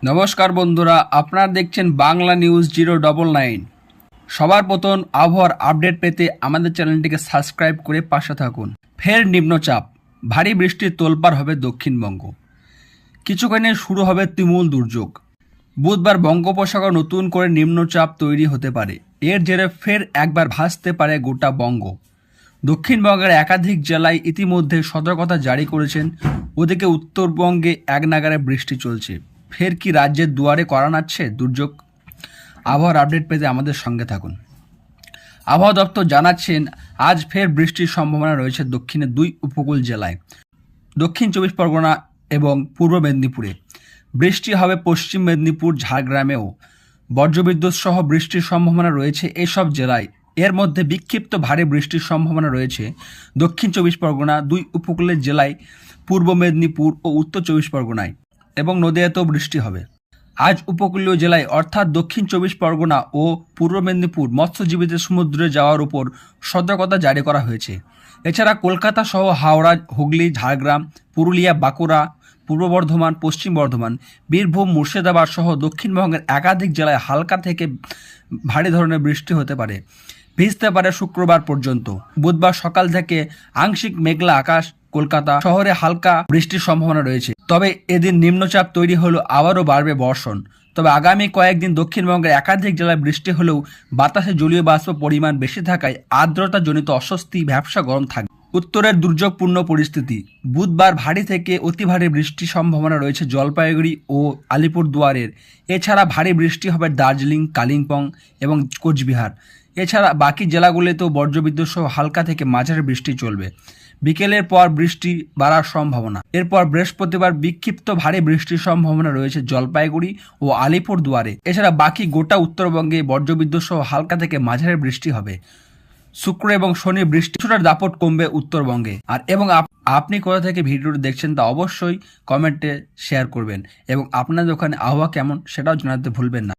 নমস্কার বন্ধুরা, আপনারা দেখছেন বাংলা নিউজ 099। সবার প্রথম আবহাওয়ার আপডেট পেতে আমাদের চ্যানেলটিকে সাবস্ক্রাইব করে পাশে থাকুন। ফের নিম্নচাপ, ভারী বৃষ্টির তোলপাড় হবে দক্ষিণবঙ্গ। কিছুক্ষণে শুরু হবে তুমুল দুর্যোগ। বুধবার বঙ্গোপসাগর নতুন করে নিম্নচাপ তৈরি হতে পারে। এর জেরে ফের একবার ভাসতে পারে গোটা বঙ্গ। দক্ষিণবঙ্গের একাধিক জেলায় ইতিমধ্যে সতর্কতা জারি করেছেন। ওদিকে উত্তরবঙ্গে একনাগাড়ে বৃষ্টি চলছে। ফের কি রাজ্যের দুয়ারে কড়া নাড়ছে দুর্যোগ? আবহাওয়ার আপডেট পেতে আমাদের সঙ্গে থাকুন। আবহাওয়া দপ্তর জানাচ্ছেন, আজ ফের বৃষ্টির সম্ভাবনা রয়েছে দক্ষিণের দুই উপকূল জেলায়, দক্ষিণ চব্বিশ পরগনা এবং পূর্ব মেদিনীপুরে। বৃষ্টি হবে পশ্চিম মেদিনীপুর, ঝাড়গ্রামেও। বজ্রবিদ্যুৎ সহ বৃষ্টির সম্ভাবনা রয়েছে এসব জেলায়। এর মধ্যে বিক্ষিপ্ত ভারী বৃষ্টির সম্ভাবনা রয়েছে দক্ষিণ চব্বিশ পরগনা, দুই উপকূলের জেলায়, পূর্ব মেদিনীপুর ও উত্তর চব্বিশ পরগনায়, এবং নদীয়াতেও বৃষ্টি হবে। আজ উপকূলীয় জেলায় অর্থাৎ দক্ষিণ চব্বিশ পরগনা ও পূর্ব মেদিনীপুর মৎস্যজীবীদের সমুদ্রে যাওয়ার উপর সতর্কতা জারি করা হয়েছে। এছাড়া কলকাতা সহ হাওড়া, হুগলি, ঝাড়গ্রাম, পুরুলিয়া, বাঁকুড়া, পূর্ব বর্ধমান, পশ্চিম বর্ধমান, বীরভূম, মুর্শিদাবাদ সহ দক্ষিণবঙ্গের একাধিক জেলায় হালকা থেকে ভারী ধরনের বৃষ্টি হতে পারে। ভিজতে পারে শুক্রবার পর্যন্ত। বুধবার সকাল থেকে আংশিক মেঘলা আকাশ। কলকাতা শহরে হালকা বৃষ্টির সম্ভাবনা রয়েছে। তবে এদিন নিম্নচাপ তৈরি হলেও আবারও বাড়বে বর্ষণ। তবে আগামী কয়েকদিন দক্ষিণবঙ্গের একাধিক জেলায় বৃষ্টি হলেও বাতাসে জলীয় বাষ্প পরিমাণ বেশি থাকায় আর্দ্রতাজনিত অস্বস্তি, ভ্যাপসা গরম থাকবে। উত্তরের দুর্যোগপূর্ণ পরিস্থিতি। বুধবার ভারী থেকে অতি ভারী বৃষ্টির সম্ভাবনা রয়েছে জলপাইগুড়ি ও আলিপুরদুয়ারের। এছাড়া ভারী বৃষ্টি হবে দার্জিলিং, কালিম্পং এবং কোচবিহার। এছাড়া বাকি জেলাগুলিতেও বজ্রবিদ্যুৎ সহ হালকা থেকে মাঝারি বৃষ্টি চলবে। বিকেলের পর বৃষ্টি বাড়ার সম্ভাবনা। এরপর বৃহস্পতিবার বিক্ষিপ্ত ভারী বৃষ্টির সম্ভাবনা রয়েছে জলপাইগুড়ি ও আলিপুরদুয়ারে। এছাড়া বাকি গোটা উত্তরবঙ্গে বজ্রবিদ্যুৎ সহ হালকা থেকে মাঝারি বৃষ্টি হবে। শুক্র এবং শনি বৃষ্টির দাপট কমবে উত্তরবঙ্গে। আপনি কোথা থেকে ভিডিওটি দেখছেন তা অবশ্যই কমেন্টে শেয়ার করবেন, এবং আপনাদের ওখানে আবহাওয়া কেমন সেটাও জানাতে ভুলবেন না।